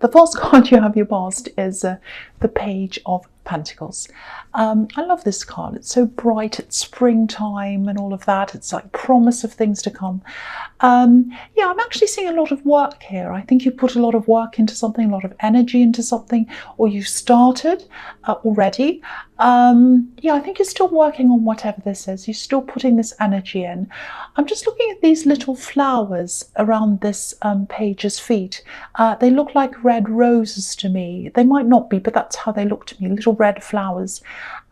The first card you have your past is the Page of Pentacles. I love this card. It's so bright. It's springtime and all of that. It's like promise of things to come. Yeah, I'm actually seeing a lot of work here. I think you put a lot of work into something, a lot of energy into something, or you started already. Yeah, I think you're still working on whatever this is. You're still putting this energy in. I'm just looking at these little flowers around this page's feet. They look like red roses to me. They might not be, but that's how they look to me, little red flowers.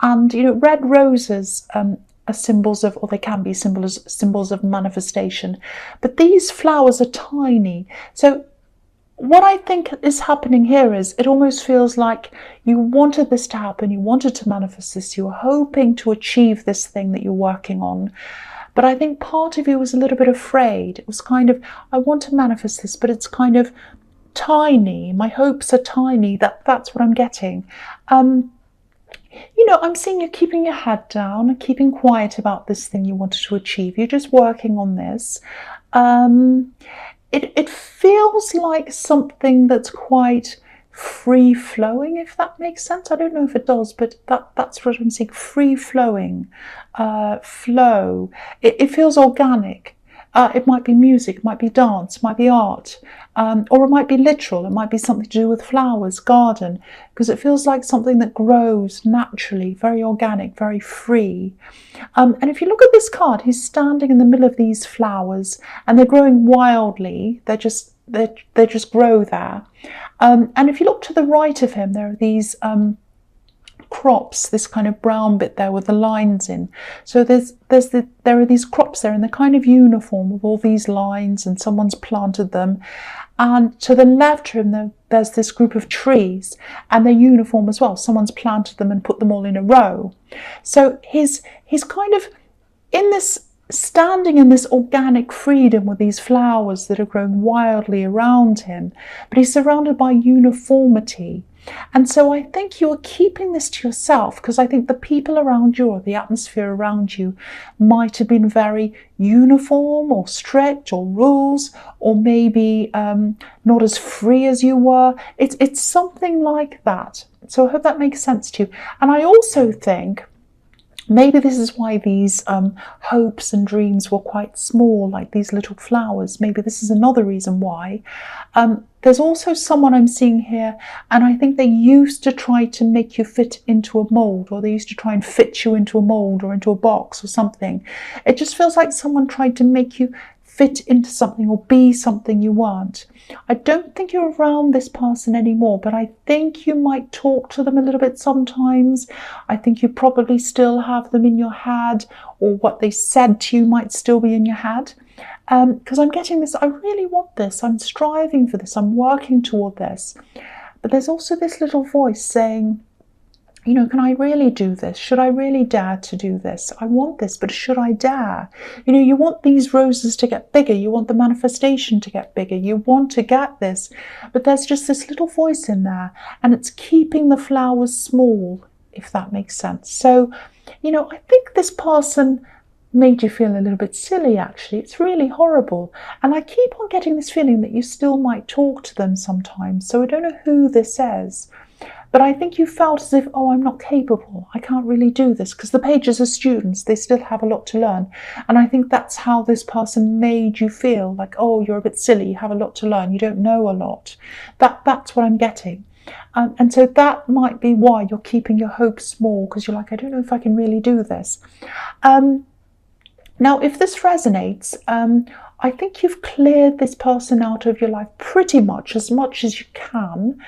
And, you know, red roses are symbols of, or they can be symbols of manifestation. But these flowers are tiny. So what I think is happening here is it almost feels like you wanted this to happen, you wanted to manifest this, you were hoping to achieve this thing that you're working on. But I think part of you was a little bit afraid. It was kind of, I want to manifest this, but it's kind of tiny. My hopes are tiny. That's what I'm getting. You know, I'm seeing you keeping your head down and keeping quiet about this thing you wanted to achieve. You're just working on this. It feels like something that's quite free-flowing, if that makes sense. I don't know if it does, but that's what I'm seeing. Free-flowing, flow. It feels organic. It might be music, it might be dance, it might be art, or it might be literal. It might be something to do with flowers, garden, because it feels like something that grows naturally, very organic, very free. And if you look at this card, he's standing in the middle of these flowers, and they're growing wildly. They just grow there. And if you look to the right of him, there are these crops, this kind of brown bit there with the lines in. So there are these crops there, and they're kind of uniform with all these lines, and someone's planted them. And to the left of him, there's this group of trees, and they're uniform as well. Someone's planted them and put them all in a row. So he's kind of in this, standing in this organic freedom with these flowers that are growing wildly around him, but he's surrounded by uniformity. And so I think you're keeping this to yourself, because I think the people around you, or the atmosphere around you, might have been very uniform or strict, or rules, or maybe not as free as you were. It's something like that. So I hope that makes sense to you. And I also think maybe this is why these hopes and dreams were quite small, like these little flowers. Maybe this is another reason why. There's also someone I'm seeing here, and I think they used to try to make you fit into a mold, or they used to try and fit you into a mold or into a box or something. It just feels like someone tried to make you fit into something or be something you weren't. I don't think you're around this person anymore, but I think you might talk to them a little bit sometimes. I think you probably still have them in your head, or what they said to you might still be in your head. Because I'm getting this, I really want this, I'm striving for this, I'm working toward this. But there's also this little voice saying, you know, can I really do this? Should I really dare to do this? I want this, but should I dare? You know, you want these roses to get bigger. You want the manifestation to get bigger. You want to get this. But there's just this little voice in there, and it's keeping the flowers small, if that makes sense. So, you know, I think this person made you feel a little bit silly, actually. It's really horrible. And I keep on getting this feeling that you still might talk to them sometimes. So I don't know who this is. But I think you felt as if, oh, I'm not capable. I can't really do this, because the pages are students. They still have a lot to learn. And I think that's how this person made you feel, like, oh, you're a bit silly. You have a lot to learn. You don't know a lot. That's what I'm getting. And so that might be why you're keeping your hopes small, because you're like, I don't know if I can really do this. Now, if this resonates, I think you've cleared this person out of your life pretty much as you can.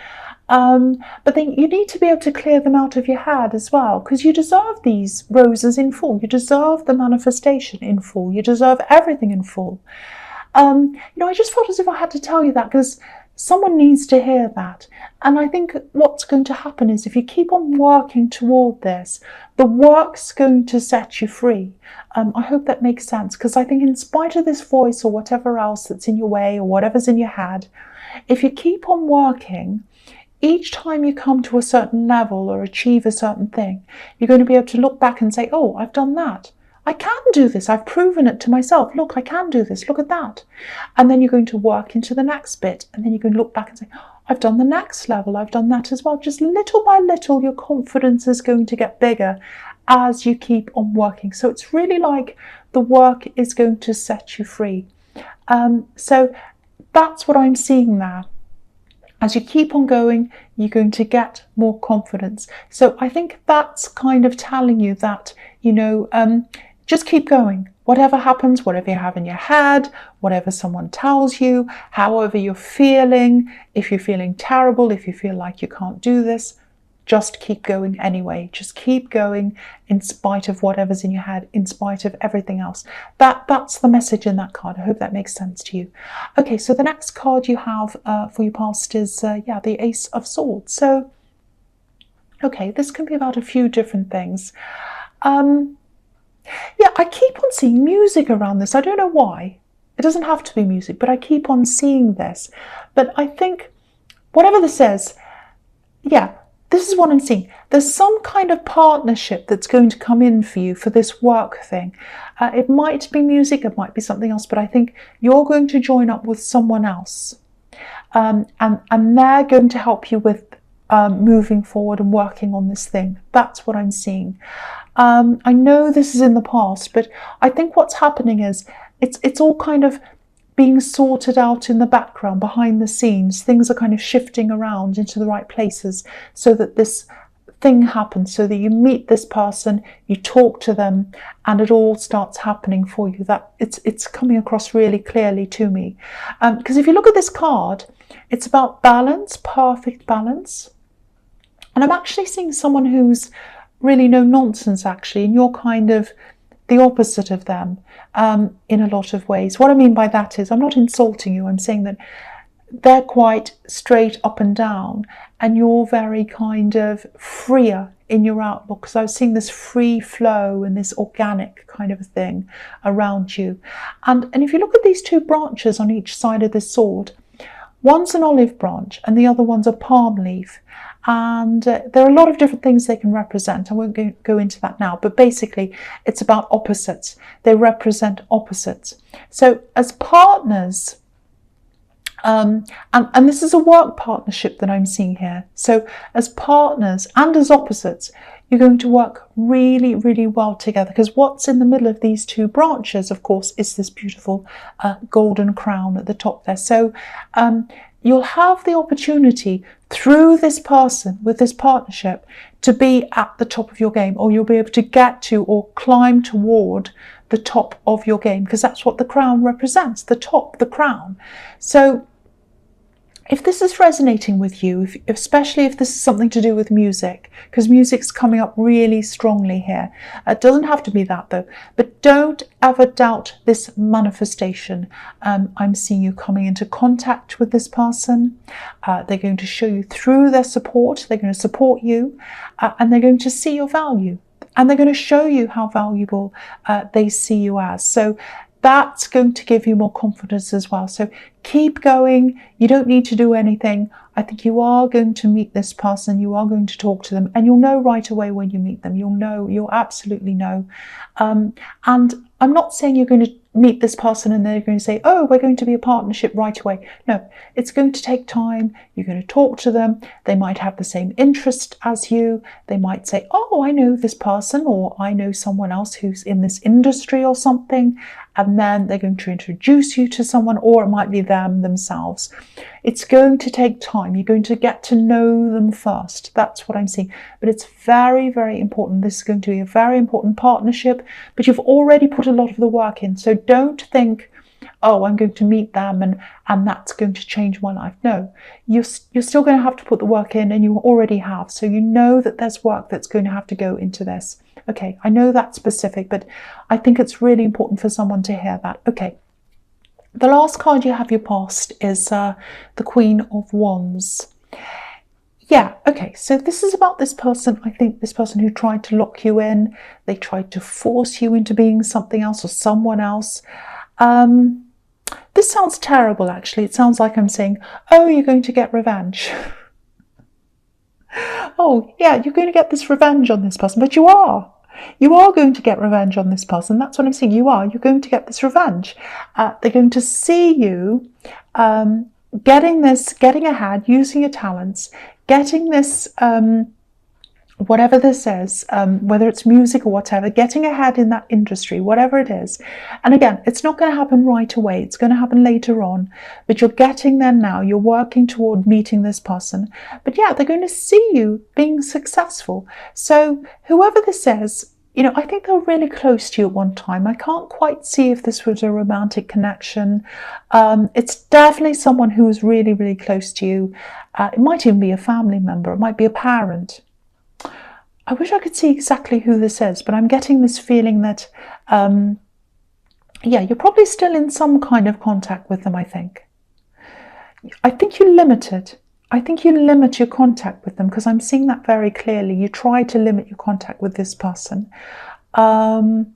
But then you need to be able to clear them out of your head as well, because you deserve these roses in full. You deserve the manifestation in full. You deserve everything in full. You know, I just felt as if I had to tell you that, because someone needs to hear that. And I think what's going to happen is, if you keep on working toward this, the work's going to set you free. I hope that makes sense, because I think in spite of this voice or whatever else that's in your way, or whatever's in your head, if you keep on working, each time you come to a certain level or achieve a certain thing, you're going to be able to look back and say, oh, I've done that. I can do this. I've proven it to myself. Look, I can do this. Look at that. And then you're going to work into the next bit. And then you can look back and say, I've done the next level. I've done that as well. Just little by little, your confidence is going to get bigger as you keep on working. So it's really like the work is going to set you free. So that's what I'm seeing there. As you keep on going, you're going to get more confidence. So I think that's kind of telling you that, just keep going. Whatever happens, whatever you have in your head, whatever someone tells you, however you're feeling, if you're feeling terrible, if you feel like you can't do this, just keep going anyway. Just keep going in spite of whatever's in your head, in spite of everything else. That's the message in that card. I hope that makes sense to you. Okay, so the next card you have for your past is, the Ace of Swords. So, okay, this can be about a few different things. I keep on seeing music around this. I don't know why. It doesn't have to be music, but I keep on seeing this. But I think, whatever this is, this is what I'm seeing. There's some kind of partnership that's going to come in for you for this work thing. It might be music, it might be something else, but I think you're going to join up with someone else. And they're going to help you with moving forward and working on this thing. That's what I'm seeing. I know this is in the past, but I think what's happening is it's all kind of being sorted out in the background, behind the scenes. Things are kind of shifting around into the right places so that this thing happens, so that you meet this person, you talk to them, and it all starts happening for you. That it's coming across really clearly to me. Because if you look at this card, it's about balance, perfect balance. And I'm actually seeing someone who's really no nonsense, actually, and you're kind of the opposite of them in a lot of ways. What I mean by that is, I'm not insulting you, I'm saying that they're quite straight up and down, and you're very kind of freer in your outlook, because I was seeing this free flow and this organic kind of thing around you. And if you look at these two branches on each side of this sword, one's an olive branch and the other one's a palm leaf. And there are a lot of different things they can represent. I won't go into that now, but basically it's about opposites. They represent opposites. So as partners, and this is a work partnership that I'm seeing here. So as partners and as opposites, you're going to work really, really well together, because what's in the middle of these two branches, of course, is this beautiful golden crown at the top there. So you'll have the opportunity through this person, with this partnership, to be at the top of your game, or you'll be able to get to or climb toward the top of your game, because that's what the crown represents, the top, the crown. So if this is resonating with you, especially if this is something to do with music, because music's coming up really strongly here. It doesn't have to be that though, but don't ever doubt this manifestation. I'm seeing you coming into contact with this person. They're going to show you through their support. They're going to support you, and they're going to see your value, and they're going to show you how valuable they see you as. So that's going to give you more confidence as well. So keep going. You don't need to do anything. I think you are going to meet this person. You are going to talk to them, and you'll know right away when you meet them. You'll know, you'll absolutely know. And I'm not saying you're going to meet this person and they're going to say, oh, we're going to be a partnership right away. No, it's going to take time. You're going to talk to them. They might have the same interest as you. They might say, oh, I know this person, or I know someone else who's in this industry or something. And then they're going to introduce you to someone, or it might be them themselves. It's going to take time. You're going to get to know them first. That's what I'm seeing. But it's very, very important. This is going to be a very important partnership, but you've already put a lot of the work in. So don't think, oh, I'm going to meet them and that's going to change my life. No, you're still going to have to put the work in, and you already have. So you know that there's work that's going to have to go into this. Okay, I know that's specific, but I think it's really important for someone to hear that. Okay, the last card you have your past is the Queen of Wands. Yeah, okay, so this is about this person. I think this person who tried to lock you in. They tried to force you into being something else or someone else. This sounds terrible, actually. It sounds like I'm saying, oh, you're going to get revenge. Oh, yeah, you're going to get this revenge on this person, but you are. You are going to get revenge on this person. That's what I'm saying. You're going to get this revenge. They're going to see you getting ahead, using your talents, getting this, whatever this is, whether it's music or whatever, getting ahead in that industry, whatever it is. And again, it's not going to happen right away. It's going to happen later on, but you're getting there now. You're working toward meeting this person. But yeah, they're going to see you being successful. So whoever this is, I think they were really close to you at one time. I can't quite see if this was a romantic connection. It's definitely someone who was really, really close to you. It might even be a family member. It might be a parent. I wish I could see exactly who this is, but I'm getting this feeling that, you're probably still in some kind of contact with them, I think. I think you limit it. I think you limit your contact with them, because I'm seeing that very clearly. You try to limit your contact with this person. And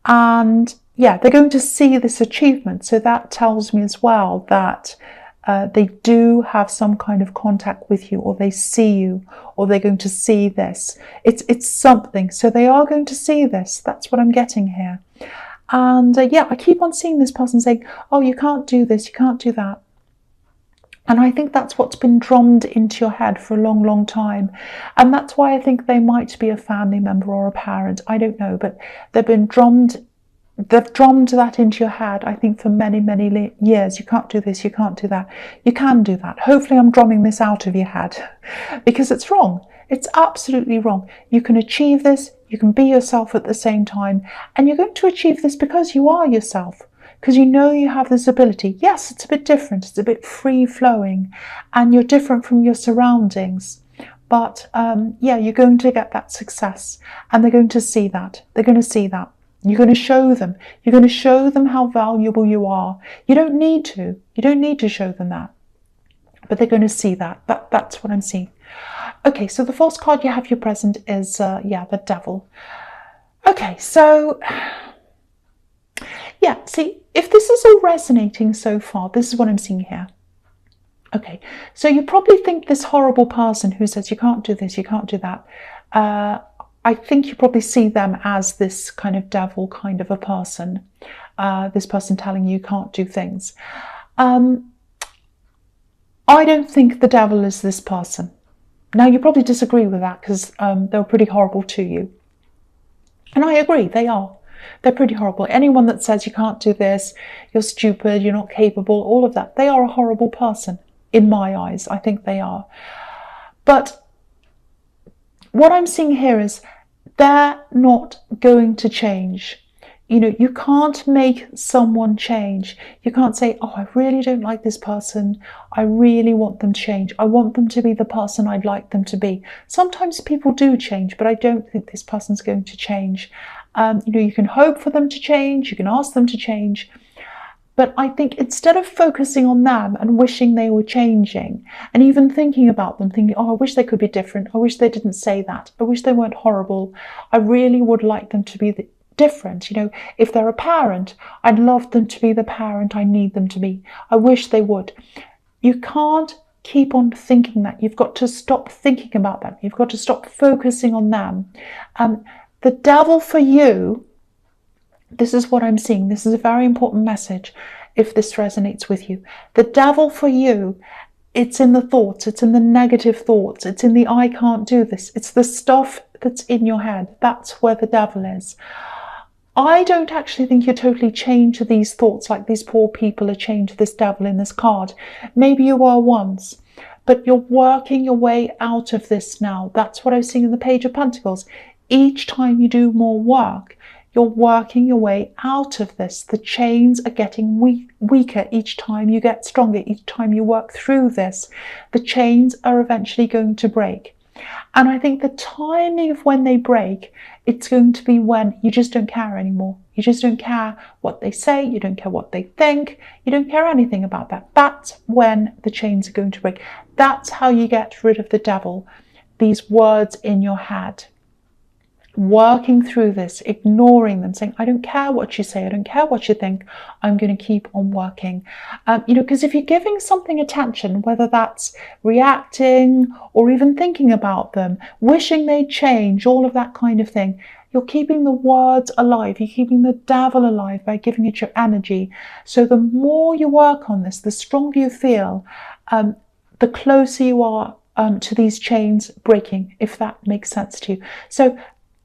yeah, they're going to see this achievement. So that tells me as well that they do have some kind of contact with you, or they see you, or they're going to see this. It's something. So they are going to see this. That's what I'm getting here. And I keep on seeing this person saying, oh, you can't do this, you can't do that. And I think that's what's been drummed into your head for a long, long time. And that's why I think they might be a family member or a parent. I don't know, but they've drummed that into your head, I think, for many, many years. You can't do this, you can't do that. You can do that. Hopefully I'm drumming this out of your head, because it's wrong. It's absolutely wrong. You can achieve this, you can be yourself at the same time, and you're going to achieve this because you are yourself, because you know you have this ability. Yes, it's a bit different, it's a bit free-flowing, and you're different from your surroundings. But you're going to get that success, and they're going to see that. They're going to see that. You're going to show them. You're going to show them how valuable you are. You don't need to. You don't need to show them that. But they're going to see that. That's what I'm seeing. Okay, so the false card you have your present is, the Devil. Okay, so, see, if this is all resonating so far, this is what I'm seeing here. Okay, so you probably think this horrible person who says you can't do this, you can't do that, I think you probably see them as this kind of devil kind of a person, this person telling you can't do things. I don't think the devil is this person. Now, you probably disagree with that, because they were pretty horrible to you. And I agree, they are. They're pretty horrible. Anyone that says you can't do this, you're stupid, you're not capable, all of that, they are a horrible person in my eyes. I think they are. But what I'm seeing here is they're not going to change. You can't make someone change. You can't say, oh, I really don't like this person. I really want them to change. I want them to be the person I'd like them to be. Sometimes people do change, but I don't think this person's going to change. You can hope for them to change. You can ask them to change. But I think instead of focusing on them and wishing they were changing, and even thinking about them, thinking, oh, I wish they could be different. I wish they didn't say that. I wish they weren't horrible. I really would like them to be different. If they're a parent, I'd love them to be the parent I need them to be. I wish they would. You can't keep on thinking that. You've got to stop thinking about that. You've got to stop focusing on them. The devil for you, this is what I'm seeing. This is a very important message if this resonates with you. The devil for you, it's in the thoughts. It's in the negative thoughts. It's in the I can't do this. It's the stuff that's in your head. That's where the devil is. I don't actually think you're totally chained to these thoughts like these poor people are chained to this devil in this card. Maybe you were once, but you're working your way out of this now. That's what I was seeing in the Page of Pentacles. Each time you do more work, you're working your way out of this. The chains are getting weaker each time you get stronger. Each time you work through this, the chains are eventually going to break. And I think the timing of when they break, it's going to be when you just don't care anymore. You just don't care what they say. You don't care what they think. You don't care anything about that. That's when the chains are going to break. That's how you get rid of the devil. These words in your head. working through this, ignoring them, saying, I don't care what you say, I don't care what you think, I'm going to keep on working. Because if you're giving something attention, whether that's reacting or even thinking about them, wishing they'd change, all of that kind of thing, you're keeping the words alive, you're keeping the devil alive by giving it your energy. So the more you work on this, the stronger you feel, the closer you are to these chains breaking, if that makes sense to you. So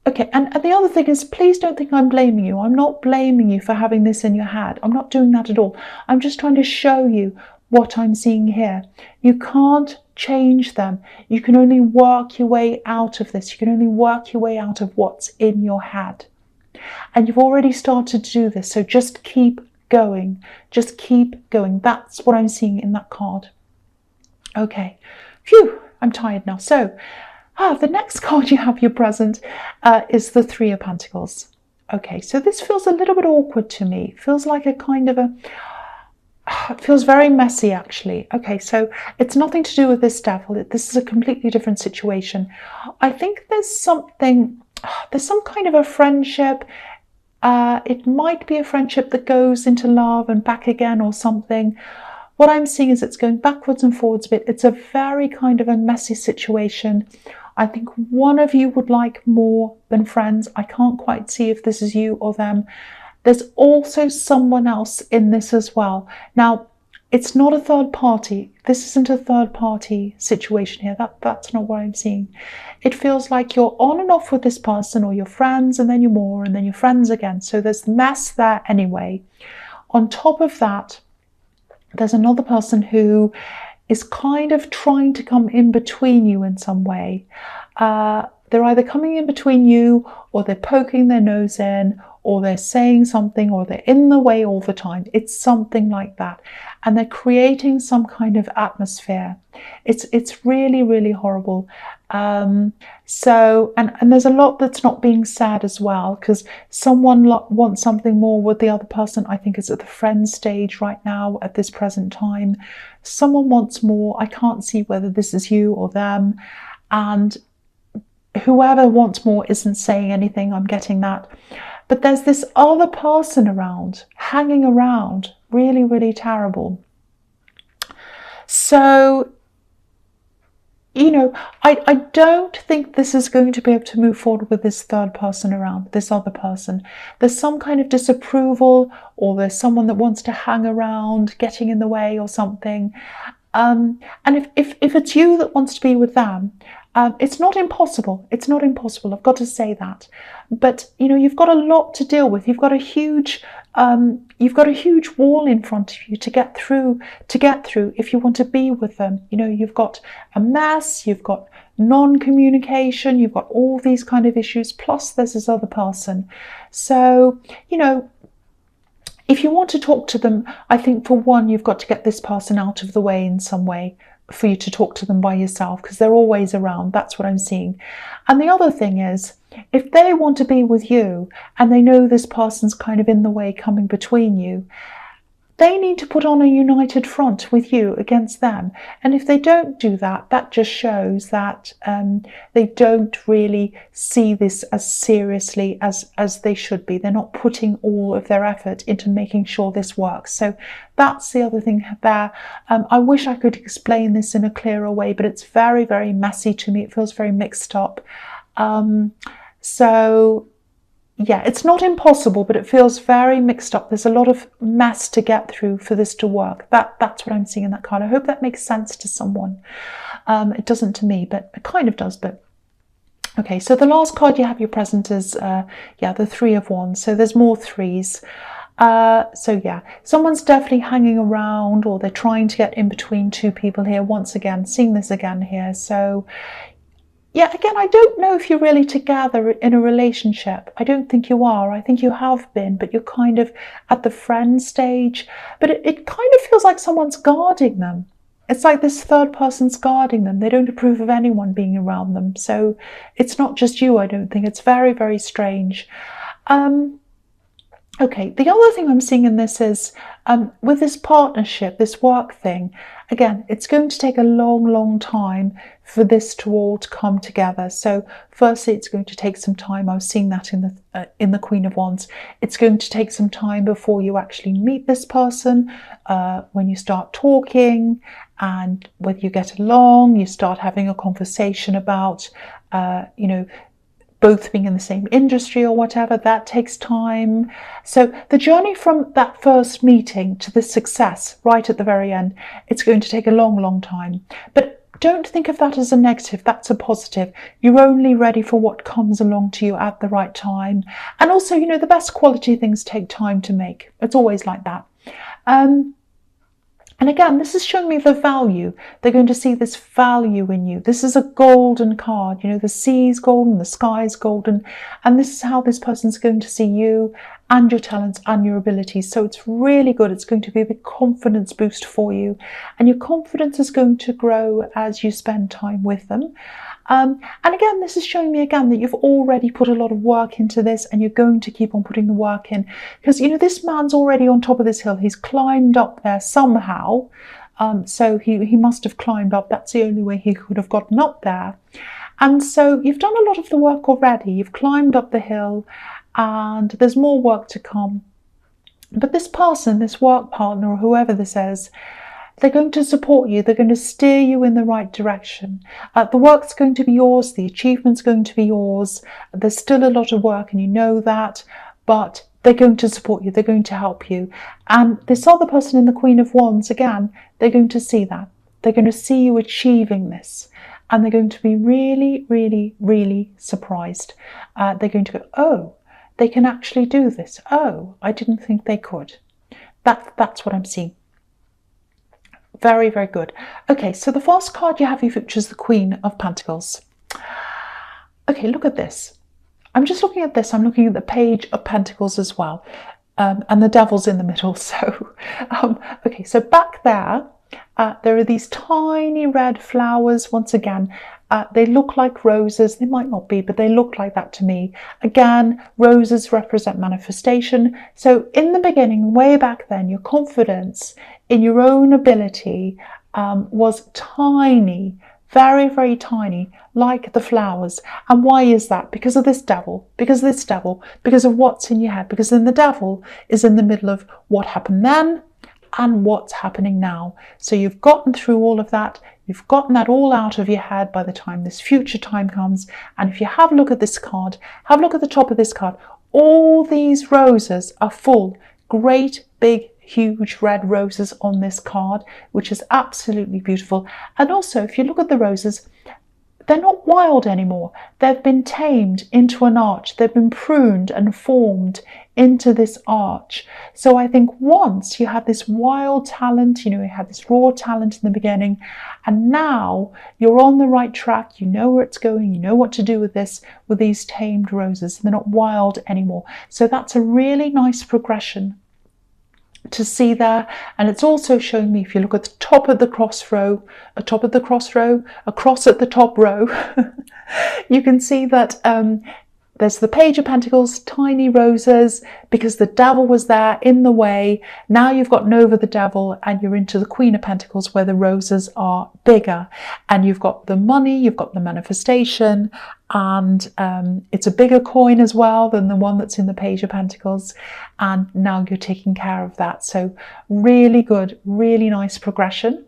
okay, and the other thing is, please don't think I'm blaming you. I'm not blaming you for having this in your head. I'm not doing that at all. I'm just trying to show you what I'm seeing here. You can't change them. You can only work your way out of this. You can only work your way out of what's in your head. And you've already started to do this, so just keep going. Just keep going. That's what I'm seeing in that card. Okay. Phew, I'm tired now. So, the next card you have your present is the Three of Pentacles. Okay, so this feels a little bit awkward to me. It feels like a kind of it feels very messy, actually. Okay, so it's nothing to do with this devil. This is a completely different situation. I think there's some kind of a friendship. It might be a friendship that goes into love and back again or something. What I'm seeing is it's going backwards and forwards a bit. It's a very kind of a messy situation. I think one of you would like more than friends. I can't quite see if this is you or them. There's also someone else in this as well. Now, it's not a third party. This isn't a third party situation here. That's not what I'm seeing. It feels like you're on and off with this person, or you're friends and then you're more and then you're friends again. So there's mess there anyway. On top of that, there's another person who is kind of trying to come in between you in some way. They're either coming in between you, or they're poking their nose in, or they're saying something, or they're in the way all the time. It's something like that. And they're creating some kind of atmosphere. It's really, really horrible. So, and there's a lot that's not being said as well, because someone wants something more with the other person. I think it's at the friend stage right now at this present time. Someone wants more. I can't see whether this is you or them. And whoever wants more isn't saying anything. I'm getting that. But there's this other person around, hanging around. Really, really terrible. So, I don't think this is going to be able to move forward with this third person around, this other person. There's some kind of disapproval, or there's someone that wants to hang around, getting in the way or something. And if it's you that wants to be with them, it's not impossible. It's not impossible. I've got to say that. But you've got a lot to deal with. You've got a huge wall in front of you to get through. If you want to be with them, you've got a mess. You've got non-communication. You've got all these kind of issues. Plus, there's this other person. So if you want to talk to them, I think for one, you've got to get this person out of the way in some way for you to talk to them by yourself, because they're always around. That's what I'm seeing. And the other thing is, if they want to be with you and they know this person's kind of in the way, coming between you, they need to put on a united front with you against them. And if they don't do that, that just shows that they don't really see this as seriously as they should be. They're not putting all of their effort into making sure this works. So that's the other thing there. I wish I could explain this in a clearer way, but it's very, very messy to me. It feels very mixed up. So yeah, it's not impossible, but it feels very mixed up. There's a lot of mess to get through for this to work. That's what I'm seeing in that card. I hope that makes sense to someone. It doesn't to me, but it kind of does. But okay, so the last card you have your present is the Three of Wands. So there's more threes. So yeah, someone's definitely hanging around, or they're trying to get in between two people here. Once again, seeing this again here. So yeah, again, I don't know if you're really together in a relationship. I don't think you are. I think you have been, but you're kind of at the friend stage. But it kind of feels like someone's guarding them. It's like this third person's guarding them. They don't approve of anyone being around them. So it's not just you, I don't think. It's very, very strange. Okay, the other thing I'm seeing in this is with this partnership, this work thing, again, it's going to take a long time for this to all to come together. So firstly, it's going to take some time. I was seeing that in the Queen of Wands. It's going to take some time before you actually meet this person, when you start talking, and whether you get along, you start having a conversation about, both being in the same industry or whatever. That takes time. So the journey from that first meeting to the success right at the very end, it's going to take a long time. But don't think of that as a negative. That's a positive. You're only ready for what comes along to you at the right time. And also, the best quality things take time to make. It's always like that. And again, this is showing me the value. They're going to see this value in you. This is a golden card. The sea is golden, the sky is golden. And this is how this person's going to see you and your talents and your abilities. So it's really good. It's going to be a big confidence boost for you. And your confidence is going to grow as you spend time with them. And again, this is showing me again that you've already put a lot of work into this, and you're going to keep on putting the work in, because this man's already on top of this hill. He's climbed up there somehow. So he must have climbed up. That's the only way he could have gotten up there. And so you've done a lot of the work already. You've climbed up the hill, and there's more work to come. But this person, this work partner, or whoever this is, they're going to support you. They're going to steer you in the right direction. The work's going to be yours. The achievement's going to be yours. There's still a lot of work, and you know that, but they're going to support you. They're going to help you. And this other person in the Queen of Wands, again, they're going to see that. They're going to see you achieving this. And they're going to be really surprised. They're going to go, oh, they can actually do this. Oh, I didn't think they could. That's what I'm seeing. Very good. Okay, so the first card you have here features the Queen of Pentacles. Okay, look at this. I'm just looking at this. I'm looking at the Page of Pentacles as well. And the Devil's in the middle. So, okay, so back there, there are these tiny red flowers. Once again, they look like roses. They might not be, but they look like that to me. Again, roses represent manifestation. So in the beginning, way back then, your confidence in your own ability was tiny, very tiny, like the flowers. And why is that? Because of this devil, because of what's in your head, because then the devil is in the middle of what happened then and what's happening now. So you've gotten through all of that. You've gotten that all out of your head by the time this future time comes. And if you have a look at this card, have a look at the top of this card. All these roses are full, great big huge red roses on this card, which is absolutely beautiful. And also, if you look at the roses, they're not wild anymore. They've been tamed into an arch. They've been pruned and formed into this arch. So I think once you had this wild talent, you had this raw talent in the beginning, and now you're on the right track. You know where it's going. You know what to do with this, with these tamed roses. They're not wild anymore. So that's a really nice progression to see there. And it's also showing me, if you look at the top of the cross row, across at the top row, you can see that there's the Page of Pentacles, tiny roses, because the devil was there in the way. Now you've gotten over the devil and you're into the Queen of Pentacles, where the roses are bigger. And you've got the money, you've got the manifestation, and it's a bigger coin as well than the one that's in the Page of Pentacles. And now you're taking care of that. So really good, really nice progression.